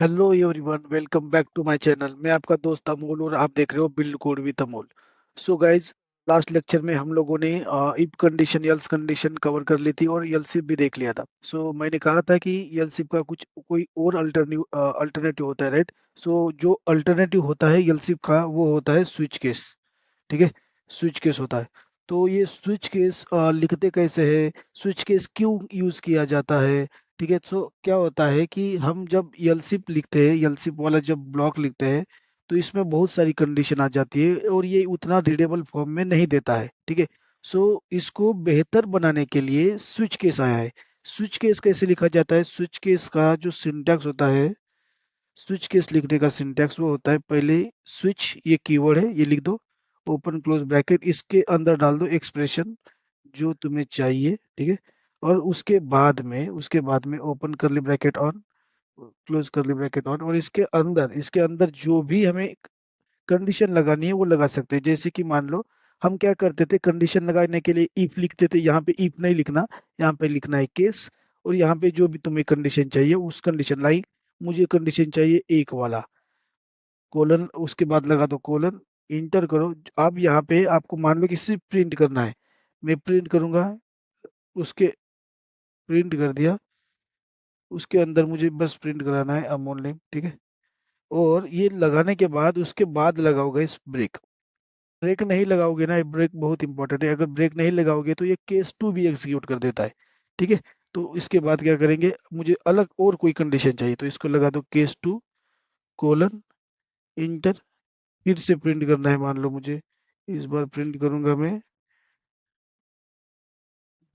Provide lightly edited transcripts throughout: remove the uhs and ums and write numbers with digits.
Hello everyone, welcome back to my channel. मैं आपका दोस्त अमोल और आप देख रहे हो build code with Amol. So guys, last lecture में हम लोगों ने if condition else condition cover कर ली थी और एलसिफ भी देख लिया था। सो मैंने कहा था कि एलसिफ का कुछ कोई और अल्टरनेटिव होता है, राइट। सो जो अल्टरनेटिव होता है एलसिफ का वो होता है स्विच केस। ठीक है, स्विच केस होता है। तो ये स्विच केस लिखते कैसे है, स्विच केस क्यों यूज किया जाता है। ठीक है, तो क्या होता है कि हम जब एलसिप लिखते हैं, एलसिप वाला जब ब्लॉक लिखते हैं, तो इसमें बहुत सारी कंडीशन आ जाती है और ये उतना रीडेबल फॉर्म में नहीं देता है। ठीक है, सो इसको बेहतर बनाने के लिए स्विच केस आया है। स्विच केस कैसे लिखा जाता है, स्विच केस का जो सिंटैक्स होता है, स्विच केस लिखने का सिंटैक्स वो होता है, पहले स्विच ये कीवर्ड है, ये लिख दो, ओपन क्लोज ब्रैकेट, इसके अंदर डाल दो एक्सप्रेशन जो तुम्हें चाहिए। ठीक है, और उसके बाद में ओपन करली ब्रैकेट ऑन, क्लोज करली ब्रैकेट ऑन, और इसके अंदर जो भी हमें कंडीशन लगानी है वो लगा सकते हैं। जैसे कि मान लो हम क्या करते थे, कंडीशन लगाने के लिए इफ लिखते थे, यहाँ पे इफ नहीं लिखना, यहाँ पे लिखना है केस। और यहाँ पे जो भी तुम्हें कंडीशन चाहिए उस कंडीशन, लाइक मुझे कंडीशन चाहिए एक वाला, कोलन, उसके बाद लगा दो कोलन, इंटर करो। अब यहाँ पे आपको मान लो कि सिर्फ प्रिंट करना है, मैं प्रिंट करूंगा, उसके प्रिंट कर दिया, उसके अंदर मुझे बस प्रिंट कराना है अमोल नेम। ठीक है, और ये लगाने के बाद उसके बाद लगाओगे इस ब्रेक। ब्रेक नहीं लगाओगे ना, ये ब्रेक बहुत इंपॉर्टेंट है, अगर ब्रेक नहीं लगाओगे तो ये केस टू भी एग्जीक्यूट कर देता है। ठीक है, तो इसके बाद क्या करेंगे, मुझे अलग और कोई कंडीशन चाहिए तो इसको लगा दो केस टू, कोलन, इंटर, फिर से प्रिंट करना है, मान लो मुझे इस बार प्रिंट करूंगा मैं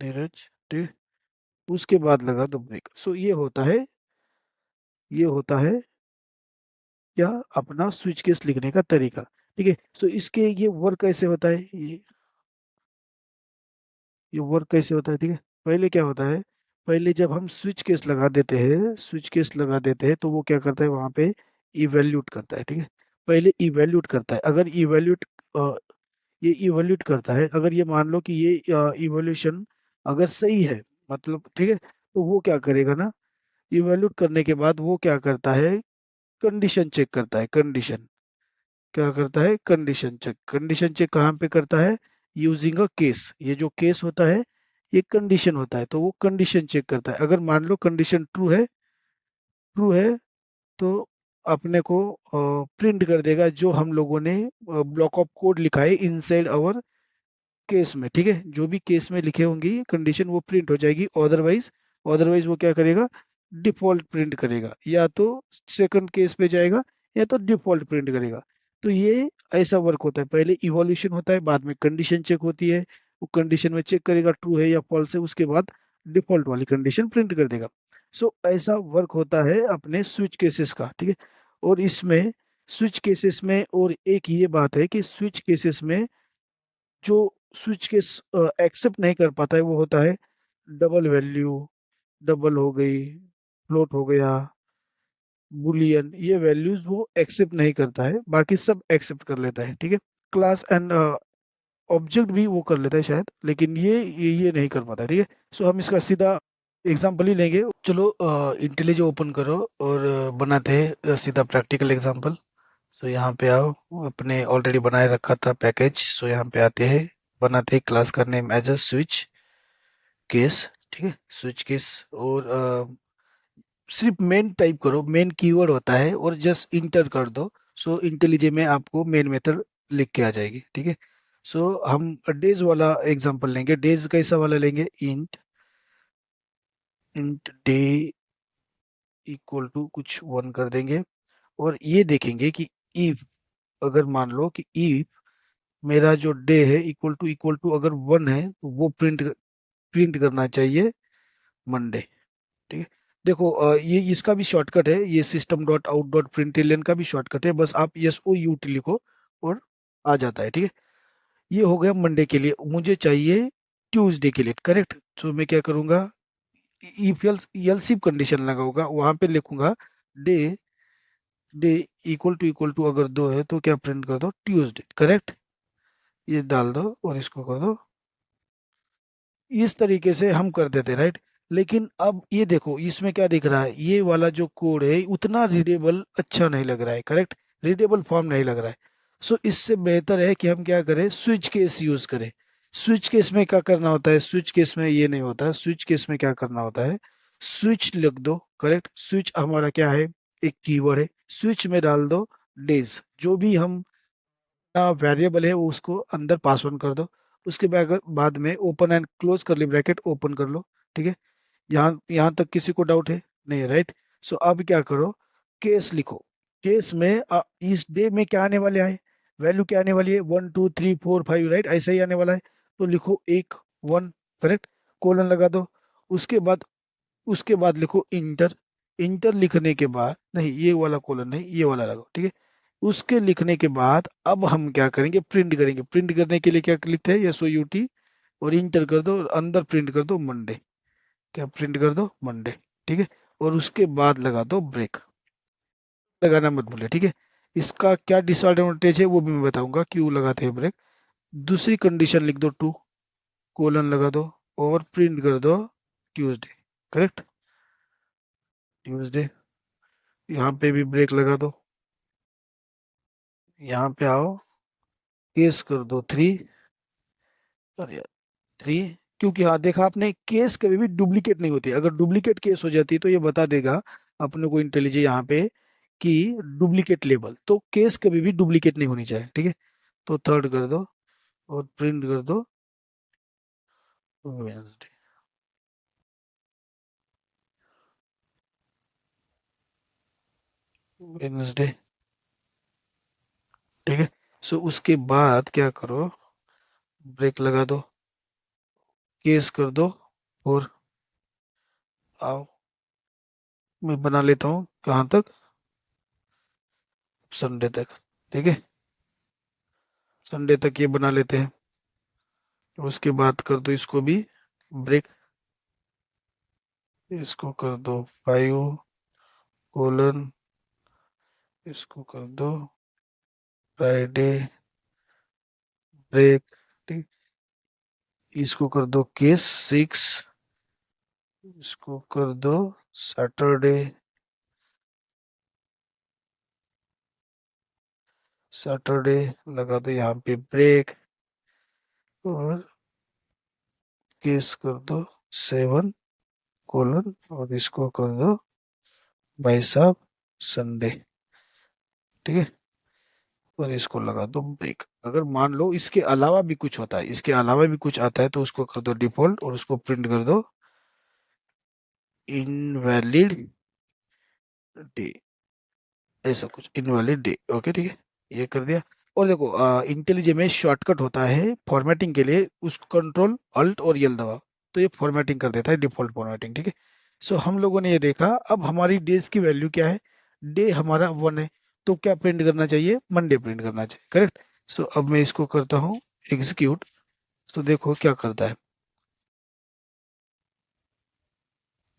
नीरज। ठीक है, उसके बाद लगा दो ब्रेक। सो ये होता है क्या, अपना स्विच केस लिखने का तरीका। ठीक है, सो इसके ये वर्क कैसे होता है, ये वर्क कैसे होता है। ठीक है, पहले क्या होता है, पहले जब हम स्विच केस लगा देते हैं तो वो क्या करता है, वहां पे इवेल्यूट करता है। ठीक है, पहले इवेल्यूट करता है, अगर ये इवेल्यूट करता है, अगर ये मान लो कि ये इवोल्यूशन अगर सही है, मतलब ठीक है, तो वो क्या करेगा ना, इवेल्यूट करने के बाद वो क्या करता है, कंडीशन चेक करता है। कंडीशन क्या करता है, कंडीशन चेक। कंडीशन चेक कहाँ पे करता है, यूजिंग अ केस। ये जो केस होता है ये कंडीशन होता है, तो वो कंडीशन चेक करता है। अगर मान लो कंडीशन ट्रू है तो अपने को प्रिंट कर देगा जो हम लोगों ने ब्लॉक ऑफ कोड लिखा है इनसाइड आवर केस में। ठीक है, जो भी केस में लिखे होंगी कंडीशन वो प्रिंट हो जाएगी। अदरवाइज वो क्या करेगा, डिफॉल्ट प्रिंट करेगा, या तो सेकंड केस पे जाएगा या तो डिफॉल्ट प्रिंट करेगा। तो ये ऐसा वर्क होता है, पहले इवोल्यूशन होता है, बाद में कंडीशन चेक होती है, वो कंडीशन में चेक करेगा ट्रू है या फॉल्स है, उसके बाद डिफॉल्ट वाली कंडीशन प्रिंट कर देगा। सो ऐसा वर्क होता है अपने स्विच केसेस का। ठीक है, और इसमें स्विच केसेस में और एक ये बात है कि स्विच केसेस में जो स्विच केस एक्सेप्ट नहीं कर पाता है वो होता है डबल वैल्यू, डबल हो गई, फ्लोट हो गया, बुलियन, ये वैल्यूज वो एक्सेप्ट नहीं करता है, बाकी सब एक्सेप्ट कर लेता है। ठीक है, क्लास एंड ऑब्जेक्ट भी वो कर लेता है शायद, लेकिन ये नहीं कर पाता। ठीक है, सो हम इसका सीधा एग्जांपल ही लेंगे। चलो इंटेलिज ओपन करो और बनाते हैं सीधा प्रैक्टिकल एग्जांपल। सो यहाँ पे आओ, अपने ऑलरेडी बनाए रखा था पैकेज, सो यहाँ पे आते हैं, बनाते हैं क्लास का name as a switch case. ठीक है, स्विच केस, और सिर्फ मेन टाइप करो, मेन कीवर्ड होता है, और जस्ट इंटर कर दो। सो इंटेलिजे में आपको मेन मेथड लिख के आ जाएगी। ठीक है, सो हम डेज वाला एग्जांपल लेंगे। डेज कैसा वाला लेंगे, int int day equal to कुछ वन कर देंगे, और ये देखेंगे कि इफ, अगर मान लो कि इफ मेरा जो डे है इक्वल टू अगर वन है तो वो प्रिंट करना चाहिए मंडे। ठीक है, देखो ये इसका भी शॉर्टकट है, ये system dot out dot println का भी शॉर्टकट है, बस आप एस ओ यू टी लिखो और आ जाता है। ठीक है, ये हो गया मंडे के लिए, मुझे चाहिए ट्यूसडे के लिए, करेक्ट। तो मैं क्या करूंगा, इफ एल्स कंडीशन लगाऊंगा, वहां पे लिखूंगा डे, डे इक्वल टू अगर दो है तो क्या प्रिंट कर दो, ट्यूसडे, करेक्ट। ये डाल दो और इसको कर दो, इस तरीके से हम कर देते, राइट। लेकिन अब ये देखो इसमें क्या दिख रहा है, ये वाला जो कोड है उतना रीडेबल अच्छा नहीं लग रहा है, करेक्ट, रीडेबल फॉर्म नहीं लग रहा है। सो इससे बेहतर है कि हम क्या करें, स्विच केस यूज करें। स्विच केस में क्या करना होता है, स्विच केस में ये नहीं होता है, स्विच केस में क्या करना होता है, स्विच लिख दो, करेक्ट, स्विच हमारा क्या है, एक कीवर्ड है, स्विच में डाल दो डेज, जो भी हम वेरिएबल है वो उसको अंदर पास ऑन कर दो। उसके बाद में ओपन एंड क्लोज करली ब्रैकेट ओपन कर लो। ठीक है, यहाँ यहाँ तक किसी को डाउट है, नहीं है, राइट। सो अब क्या करो, केस लिखो। केस में इस डे में क्या आने वाले आए, वैल्यू क्या आने वाली है, 1 2 3 4 5, राइट, ऐसा ही आने वाला है। तो लिखो एक, वन, करेक्ट, कोलन लगा दो। उसके बाद उसके बाद लिखो इंटर। इंटर लिखने के बाद, नहीं ये वाला कोलन नहीं, ये वाला लगाओ, ठीक है। उसके लिखने के बाद अब हम क्या करेंगे, प्रिंट करेंगे। प्रिंट करने के लिए क्या लिखते हैं, SOUT, और इंटर कर दो और अंदर प्रिंट कर दो मंडे। क्या प्रिंट कर दो, मंडे, ठीक है। और उसके बाद लगा दो ब्रेक, लगाना मत भूले, ठीक है। इसका क्या डिसएडवांटेज है वो भी मैं बताऊंगा, क्यों लगाते हैं ब्रेक। दूसरी कंडीशन लिख दो, टू, कोलन लगा दो और प्रिंट कर दो ट्यूसडे, करेक्ट, ट्यूसडे। यहाँ पे भी ब्रेक लगा दो, यहाँ पे आओ, केस कर दो थ्री, अरे यार, थ्री। क्योंकि हाँ देखा आपने, केस कभी भी डुप्लीकेट नहीं होती, अगर डुप्लीकेट केस हो जाती तो ये बता देगा अपने को इंटेलिजेंस यहाँ पे कि डुप्लीकेट लेबल, तो केस कभी भी डुप्लीकेट नहीं होनी चाहिए, ठीक है। तो थर्ड कर दो और प्रिंट कर दो वेंसडे, वेंसडे, ठीक है। सो उसके बाद क्या करो, ब्रेक लगा दो, केस कर दो, और आओ, मैं बना लेता हूँ कहाँ तक, संडे तक, ठीक है। संडे तक ये बना लेते हैं। उसके बाद कर दो इसको भी ब्रेक, इसको कर दो 5 कोलन, इसको कर दो फ्राइडे ब्रेक, ठीक। इसको कर दो केस 6, इसको कर दो सैटरडे, सैटरडे लगा दो यहाँ पे ब्रेक, और केस कर दो 7 कोलन, और इसको कर दो भाई साहब संडे, ठीक है। और इसको लगा दो ब्रेक। अगर मान लो इसके अलावा भी कुछ होता है, इसके अलावा भी कुछ आता है, तो उसको कर दो डिफॉल्ट और उसको प्रिंट कर दो इनवैलिड डे, ऐसा कुछ, इनवैलिड डे, ओके, ठीक है। ये कर दिया। और देखो इंटेलिजे में शॉर्टकट होता है फॉर्मेटिंग के लिए, उसको कंट्रोल अल्ट और यल दबाओ, तो ये फॉर्मेटिंग कर देता है, डिफॉल्ट फॉर्मेटिंग, ठीक है। सो हम लोगों ने ये देखा, अब हमारी डेज की वैल्यू क्या है, डे हमारा 1 है, तो क्या प्रिंट करना चाहिए, मंडे प्रिंट करना चाहिए, करेक्ट। सो अब मैं इसको करता हूँ एग्जीक्यूट, तो देखो क्या करता है,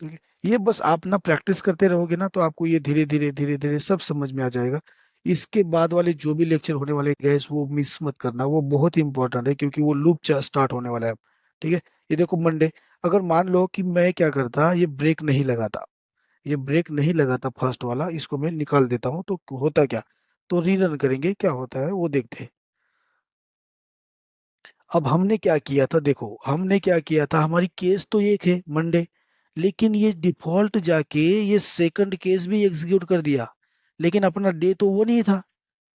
ठीक है? ये बस आप ना प्रैक्टिस करते रहोगे ना, तो आपको ये धीरे धीरे धीरे धीरे सब समझ में आ जाएगा। इसके बाद वाले जो भी लेक्चर होने वाले गैस, वो मिस मत करना, वो बहुत इंपॉर्टेंट है, क्योंकि वो लूप स्टार्ट होने वाला है अब, ठीक है। ये देखो मंडे, अगर मान लो कि मैं क्या करता, ये ब्रेक नहीं लगाता, ये ब्रेक नहीं लगाता फर्स्ट वाला, इसको मैं निकाल देता हूँ, तो होता क्या, तो रीरन करेंगे, क्या होता है वो देखते हैं। अब हमने क्या किया था, देखो हमने क्या किया था, हमारी केस तो एक है मंडे, लेकिन ये डिफॉल्ट जाके ये सेकंड केस भी एग्जीक्यूट कर दिया, लेकिन अपना डे तो वो नहीं था,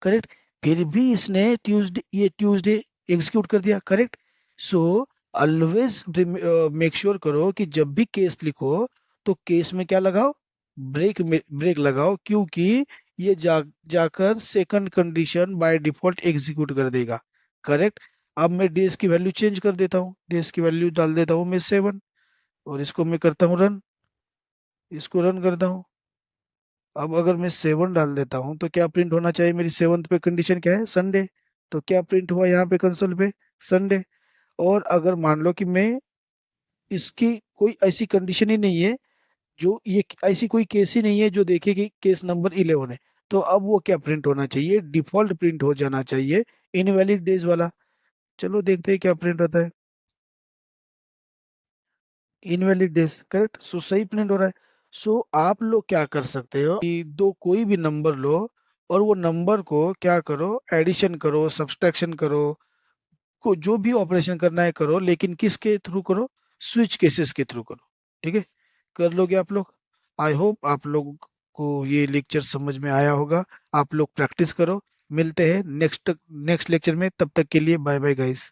करेक्ट। फिर भी इसने ट्यूसडे, ये ट्यूसडे एग्जीक्यूट कर दिया, correct. So always make sure करो कि जब भी केस लिखो, तो केस में क्या लगाओ, ब्रेक में ब्रेक लगाओ, क्योंकि ये जाकर second condition by default execute कर देगा, करेक्ट। अब मैं डेज की वैल्यू चेंज कर देता हूँ, डेज की वैल्यू डाल देता हूँ मैं 7, और इसको मैं करता हूँ रन, इसको रन करता हूँ। अब अगर मैं 7 डाल देता हूँ, तो क्या प्रिंट होना चाहिए, मेरी सेवन्थ पे कंडीशन क्या है, संडे। तो क्या प्रिंट हुआ यहाँ पे कंसोल पे, संडे। और अगर मान लो कि मैं इसकी कोई ऐसी कंडीशन ही नहीं है, जो ये ऐसी कोई केस ही नहीं है जो देखे कि केस नंबर 11 है, तो अब वो क्या प्रिंट होना चाहिए, डिफॉल्ट प्रिंट हो जाना चाहिए, इनवैलिड डेज वाला। चलो देखते हैं क्या प्रिंट होता है। Invalid days, correct. सो सही प्रिंट हो रहा है। सो आप लोग क्या कर सकते हो कि दो कोई भी नंबर लो और वो नंबर को क्या करो, एडिशन करो, सब्सट्रैक्शन करो, को जो भी ऑपरेशन करना है करो, लेकिन किसके थ्रू करो, स्विच केसेस के थ्रू करो। ठीक है, कर लोगे आप लोग। आई होप आप लोग को ये लेक्चर समझ में आया होगा। आप लोग प्रैक्टिस करो। मिलते हैं नेक्स्ट नेक्स्ट लेक्चर में, तब तक के लिए बाय बाय गाइस।